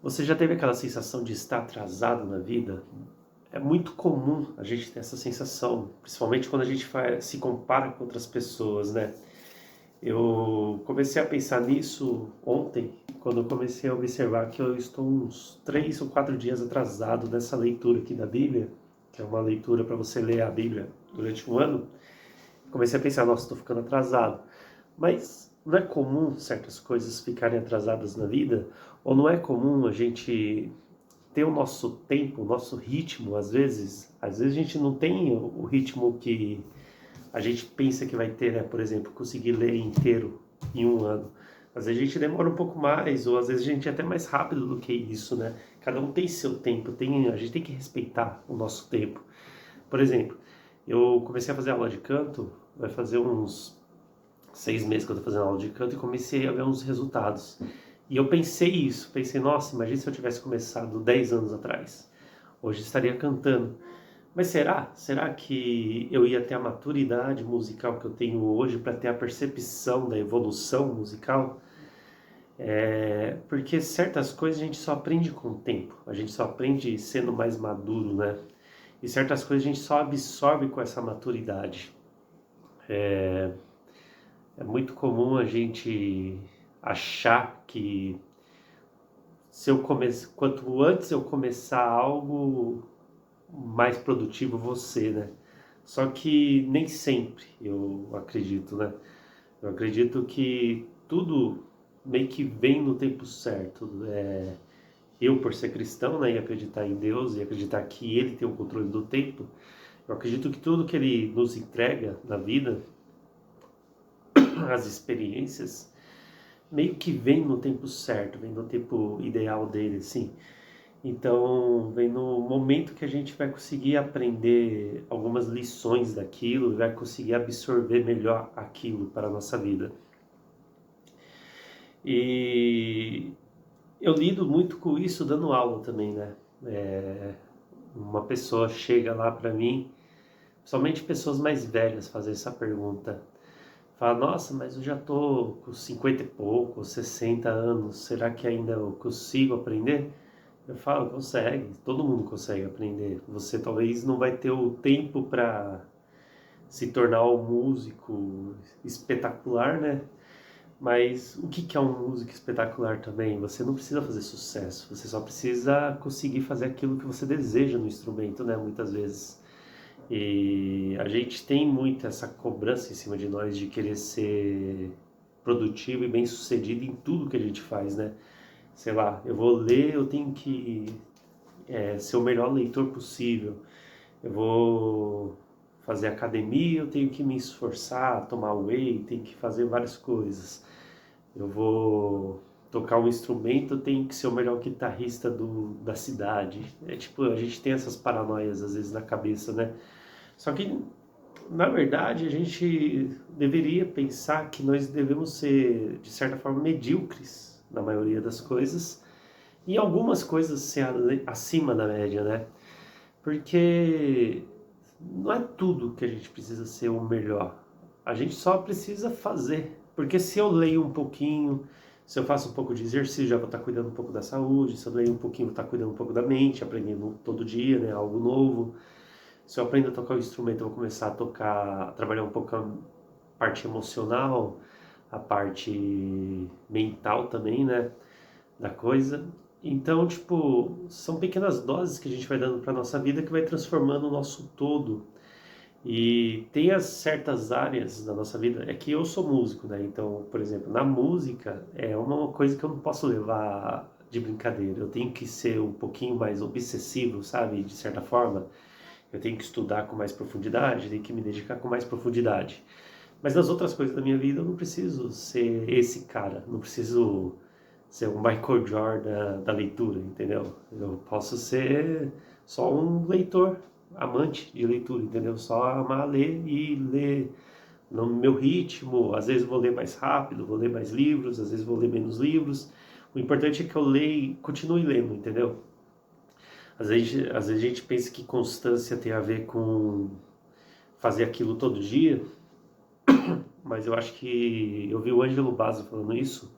Você já teve aquela sensação de estar atrasado na vida? É muito comum a gente ter essa sensação, principalmente quando a gente se compara com outras pessoas, né? Eu comecei a pensar nisso ontem, quando eu comecei a observar que eu estou uns 3 ou 4 dias atrasado nessa leitura aqui da Bíblia, que é uma leitura para você ler a Bíblia durante um ano. Comecei a pensar, nossa, estou ficando atrasado. Mas não é comum certas coisas ficarem atrasadas na vida? Ou não é comum a gente ter o nosso tempo, o nosso ritmo, às vezes a gente não tem o ritmo que a gente pensa que vai ter, né? Por exemplo, conseguir ler inteiro em um ano. Às vezes a gente demora um pouco mais, ou às vezes a gente é até mais rápido do que isso, né? Cada um tem seu tempo, a gente tem que respeitar o nosso tempo. Por exemplo, eu comecei a fazer aula de canto, vai fazer uns 6 meses que eu estou fazendo aula de canto e comecei a ver uns resultados. E eu pensei isso, pensei, nossa, imagina se eu tivesse começado 10 anos atrás. Hoje estaria cantando. Mas será? Será que eu ia ter a maturidade musical que eu tenho hoje para ter a percepção da evolução musical? Porque certas coisas a gente só aprende com o tempo, a gente só aprende sendo mais maduro, né? E certas coisas a gente só absorve com essa maturidade. É muito comum a gente achar que quanto antes eu começar algo, mais produtivo você, né? Só que nem sempre, eu acredito, né? Eu acredito que tudo meio que vem no tempo certo. Eu, por ser cristão, né, e acreditar em Deus e acreditar que Ele tem o controle do tempo, eu acredito que tudo que Ele nos entrega na vida, as experiências, meio que vem no tempo certo, vem no tempo ideal dele, assim. Então, vem no momento que a gente vai conseguir aprender algumas lições daquilo, vai conseguir absorver melhor aquilo para a nossa vida. E eu lido muito com isso dando aula também, né? Uma pessoa chega lá para mim, somente pessoas mais velhas fazem essa pergunta. Fala, nossa, mas eu já tô com 50 e pouco, 60 anos, será que ainda eu consigo aprender? Eu falo, consegue, todo mundo consegue aprender. Você talvez não vai ter o tempo para se tornar um músico espetacular, né? Mas o que é um músico espetacular também? Você não precisa fazer sucesso, você só precisa conseguir fazer aquilo que você deseja no instrumento, né? Muitas vezes. E a gente tem muito essa cobrança em cima de nós de querer ser produtivo e bem-sucedido em tudo que a gente faz, né? Sei lá, eu vou ler, eu tenho que ser o melhor leitor possível. Eu vou fazer academia, eu tenho que me esforçar, tomar whey, tenho que fazer várias coisas. Eu vou tocar um instrumento, eu tenho que ser o melhor guitarrista da cidade. É tipo, a gente tem essas paranoias às vezes na cabeça, né? Só que, na verdade, a gente deveria pensar que nós devemos ser, de certa forma, medíocres na maioria das coisas e algumas coisas ser acima da média, né? Porque não é tudo que a gente precisa ser o melhor. A gente só precisa fazer. Porque se eu leio um pouquinho, se eu faço um pouco de exercício, já vou estar cuidando um pouco da saúde. Se eu leio um pouquinho, vou estar cuidando um pouco da mente, aprendendo todo dia, né, algo novo. Se eu aprendo a tocar o instrumento, eu vou começar a tocar, a trabalhar um pouco a parte emocional, a parte mental também, né, da coisa. Então, tipo, são pequenas doses que a gente vai dando para nossa vida que vai transformando o nosso todo. E tem as certas áreas da nossa vida, é que eu sou músico, né? Então, por exemplo, na música é uma coisa que eu não posso levar de brincadeira. Eu tenho que ser um pouquinho mais obsessivo, sabe? De certa forma, eu tenho que estudar com mais profundidade, tenho que me dedicar com mais profundidade. Mas nas outras coisas da minha vida eu não preciso ser esse cara, não preciso ser um Michael Jordan da leitura, entendeu? Eu posso ser só um leitor, amante de leitura, entendeu? Só amar ler e ler no meu ritmo. Às vezes vou ler mais rápido, vou ler mais livros, às vezes vou ler menos livros. O importante é que eu leia, continue lendo, entendeu? Às vezes a gente pensa que constância tem a ver com fazer aquilo todo dia, mas eu acho que eu vi o Ângelo Basso falando isso,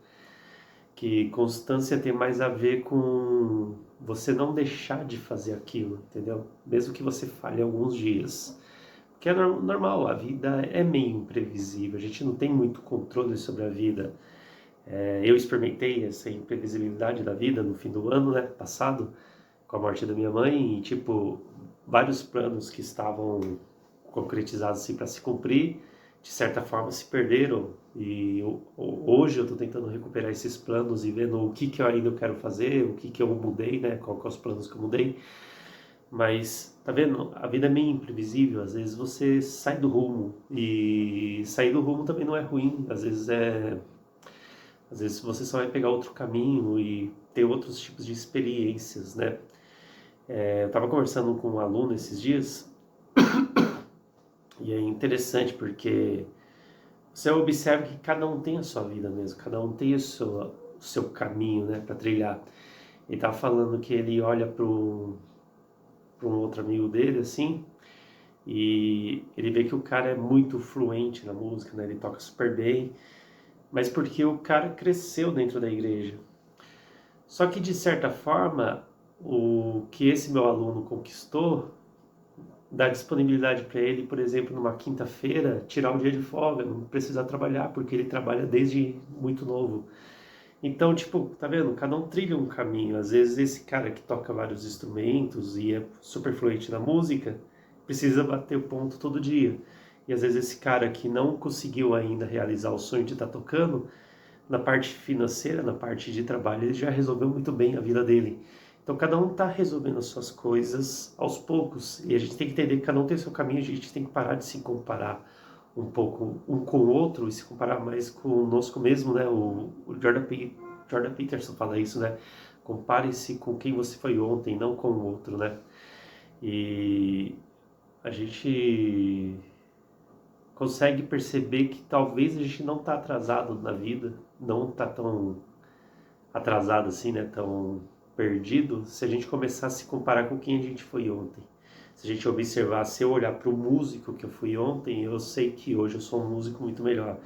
que constância tem mais a ver com você não deixar de fazer aquilo, entendeu? Mesmo que você falhe alguns dias. Porque é normal, a vida é meio imprevisível, a gente não tem muito controle sobre a vida. Eu experimentei essa imprevisibilidade da vida no fim do ano, né, passado, com a morte da minha mãe, e tipo, vários planos que estavam concretizados assim para se cumprir, de certa forma se perderam. E hoje eu estou tentando recuperar esses planos e vendo o que eu ainda quero fazer, o que eu mudei, né, qual que é os planos que eu mudei. Mas, tá vendo? A vida é meio imprevisível, às vezes você sai do rumo, e sair do rumo também não é ruim, às vezes você só vai pegar outro caminho e ter outros tipos de experiências, né? Eu estava conversando com um aluno esses dias, e é interessante porque você observa que cada um tem a sua vida mesmo, cada um tem o seu caminho, né, para trilhar. Ele estava falando que ele olha para um outro amigo dele, assim, e ele vê que o cara é muito fluente na música, né? Ele toca super bem, mas porque o cara cresceu dentro da igreja. Só que de certa forma, o que esse meu aluno conquistou dá disponibilidade para ele, por exemplo, numa quinta-feira, tirar um dia de folga, não precisar trabalhar, porque ele trabalha desde muito novo. Então, tipo, tá vendo? Cada um trilha um caminho. Às vezes esse cara que toca vários instrumentos e é super fluente na música, precisa bater o ponto todo dia. E às vezes esse cara que não conseguiu ainda realizar o sonho de estar tocando, na parte financeira, na parte de trabalho, ele já resolveu muito bem a vida dele. Então cada um está resolvendo as suas coisas aos poucos. E a gente tem que entender que cada um tem o seu caminho, a gente tem que parar de se comparar um pouco um com o outro e se comparar mais conosco mesmo, né? O Jordan Peterson fala isso, né? Compare-se com quem você foi ontem, não com o outro, né? E a gente consegue perceber que talvez a gente não está atrasado na vida, não está tão atrasado assim, né? Tão perdido, se a gente começar a se comparar com quem a gente foi ontem. Se a gente observar, se eu olhar para o músico que eu fui ontem, eu sei que hoje eu sou um músico muito melhor.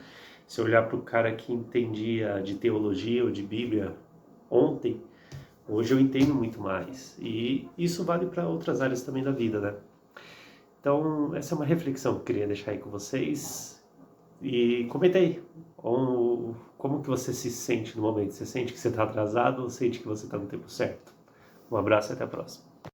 Se eu olhar para o cara que entendia de teologia ou de Bíblia ontem, hoje eu entendo muito mais. E isso vale para outras áreas também da vida, né? Então, essa é uma reflexão que eu queria deixar aí com vocês. E comenta aí, como que você se sente no momento? Você sente que você está atrasado ou sente que você está no tempo certo? Um abraço e até a próxima.